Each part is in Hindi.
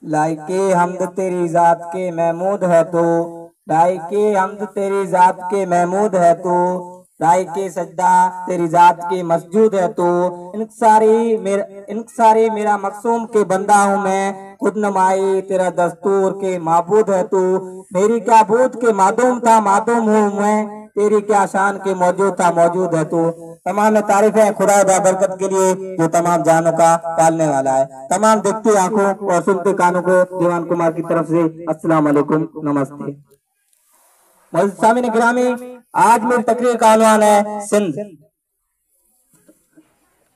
लाइके हमद तेरी जात के महमूद है तो, लाइके हमद तेरी जात के महमूद है तो, लाइके सजदा तेरी जात के मसजूद है तो, इनसारी मेरा मकसूम के बंदा हूँ मैं, खुद नमाई तेरा दस्तूर के माबूद है तू। मेरी क्या बूद के मादूम था मादूम हूँ मैं, तेरी क्या शान के मौजूद था मौजूद है तू। तमाम तारीफ है खुदा बरकत के लिए जो तमाम जानों का पालने वाला है। तमाम देखती आंखों और सुनते कानों को दीवान कुमार की तरफ से अस्सलाम वालेकुम, नमस्ते। सामीन गिरामी, आज मेरी तकरीर का उन्वान है सिंध।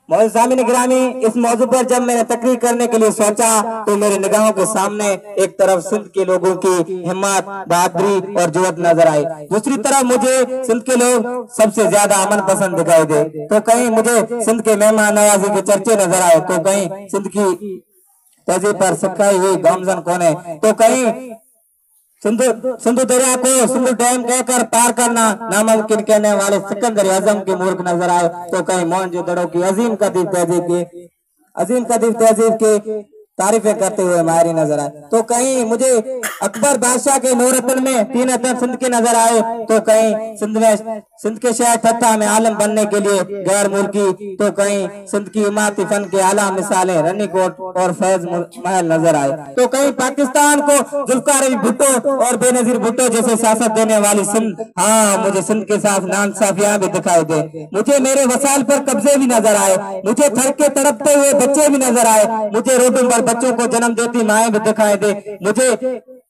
सामीन गिरामी, इस मौजू पर जब मैंने तकरीर करने के लिए सोचा तो मेरी निगाहों के सामने एक तरफ सिंध के लोगों की हिम्मत, बहादुरी और जुर्रत नजर आई, दूसरी तरफ मुझे सिंध के लोग सबसे ज्यादा अमन पसंद दिखाई दे। तो कहीं मुझे सिंध के मेहमान नवाजी के चर्चे नजर आए, तो कहीं सिंध की तहजीब पर सिखाई हुई गामजन कौन है, तो कहीं सिंधु दरिया को सिंधु डैम कहकर पार करना नामुमकिन कहने वाले सिकंदर आजम के मूर्ख नजर आए, तो कहीं मोहनजोदड़ो की अजीम कदीर तहजीब के तारीफें करते हुए माहिरी नजर आए, तो कहीं मुझे अकबर बादशाह के नूरतन में 3 अदब सिंध के नजर आए, तो कहीं सिंध के शहर ठट्टा में आलम बनने के लिए गैर मुल्की, तो कहीं सिंध की इमारती फन के आला मिसालें रनीकोट और फैज महल नजर आए, तो कहीं पाकिस्तान को जुल्फकार अली भुट्टो और बेनजीर भुट्टो जैसे सियासत देने वाली सिंध। हाँ, मुझे सिंध के साथ नाइंसाफियां भी दिखाई दे, मुझे मेरे वसाइल पर कब्जे भी नजर आए, मुझे थर के तड़पते हुए बच्चे भी नजर आए, मुझे रोडों पर बच्चों को जन्म देती माएं भी दिखाई दे, मुझे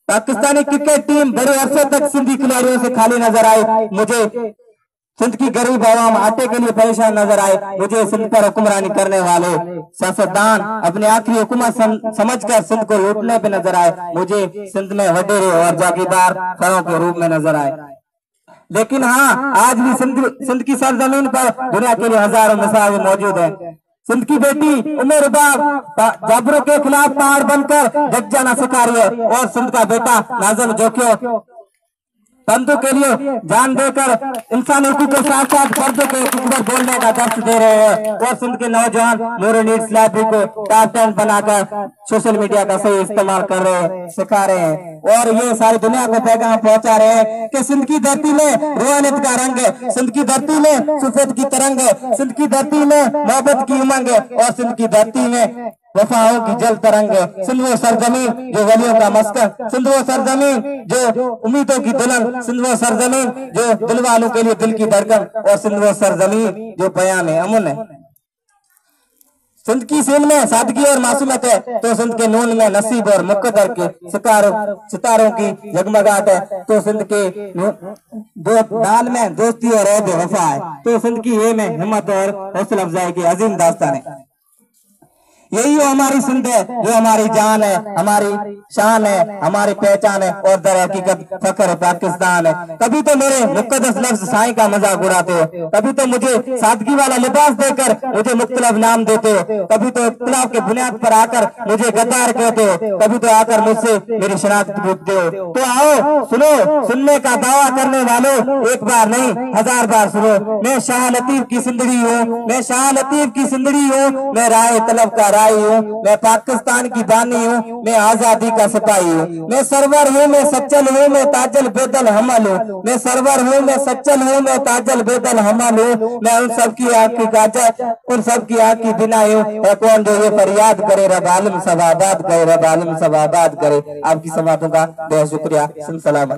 पाकिस्तानी क्रिकेट टीम बड़े अरसे तक सिंधी खिलाड़ियों से खाली नजर आए, मुझे सिंध की गरीब आवाम आटे के लिए परेशान नजर आए, मुझे सिंध पर हुक्मरानी करने वाले सियासतदान अपने आखिरी हुकूमत समझकर सिंध को लूटने पे नजर आए, मुझे सिंध में वडेरे और जागीरदार खरों के रूप में नजर आए। लेकिन हाँ, आज भी सिंध की सरजमीन पर दुनिया के लिए हजारों मिसालें मौजूद है। सिंध की बेटी उमर रुबाब जाबरों के खिलाफ पहाड़ बनकर जग जाना सिखा रही है, और सिंध का बेटा नाज़िम जोखियो बंदों के लिए जान देकर इंसानी के साथ साथ पर्दों के पर बोलने का दर्ज दे रहे हैं, और सिंध के नौजवान नूर नीड्स लाइब्रेरी को टॉप 10 बनाकर सोशल मीडिया का सही इस्तेमाल कर रहे हैं, सिखा रहे हैं, और ये सारी दुनिया को पैगाम पहुंचा रहे हैं कि सिंध की धरती में रोहानियत का रंग है, सिंध की धरती में सफेद की तरंग है, सिंध की धरती में मोहब्बत की उमंग है, और सिंध की धरती में वफाओं की जल तरंग है। सिंध वो सरजमीन जो वलियों का मस्कन, सिंध वो सरजमीन जो उम्मीदों की दुल्हन, सिंध वो सरजमीन जो दिल वालों के लिए दिल की धड़कन, और सिंध वो सरजमीन जो बयान है अमन है। सिंध की सीन में सादगी और मासूमियत है, तो सिंध के नून में नसीब और मुकद्दर के सितारों की जगमगाहट है, तो सिंध के दाल में दोस्ती और ऐब वफा है, तो सिंध की ये में हिम्मत और हौसला अफजाई की अजीम दास्तान है। यही वो हमारी सिंध है जो हमारी जान है, हमारी शान है, हमारी पहचान है, और दर हकीकत फख्र पाकिस्तान है। कभी तो मेरे मुकद्दस लफ्ज साईं का मजाक उड़ाते हो, कभी तो मुझे सादगी वाला लिबास देकर मुझे मुख्तलिफ नाम देते हो, कभी तो इख्तिलाफ के बुनियाद पर आकर मुझे गद्दार कहते हो, कभी तो आकर मुझसे मेरी शनाख्त पूछते हो। तो आओ सुनो, सुनने का दावा करने वालों, एक बार नहीं 1000 बार सुनो। मैं शाह लतीफ की सिंदड़ी हूँ, मैं शाह लतीफ की सिंदड़ी हूँ, मैं राह तलब का हूँ, मैं पाकिस्तान की बानी हूँ, मैं आजादी का सिपाही हूँ, मैं सरवर हूँ, मैं सच्चल हूँ, मैं ताजल बेदल हमल हूँ, मैं सरवर हूँ, मैं सच्चल हूँ, मैं ताजल बेदल हमल हूँ, मैं उन सब की आँख की काजल, उन सब की आँख की बिना हूँ, कौन जो ये फरियाद करे रब आलम सब आबाद करे, रब आलम सब आबाद करे। आपकी समातों का बहुत शुक्रिया। सलाम।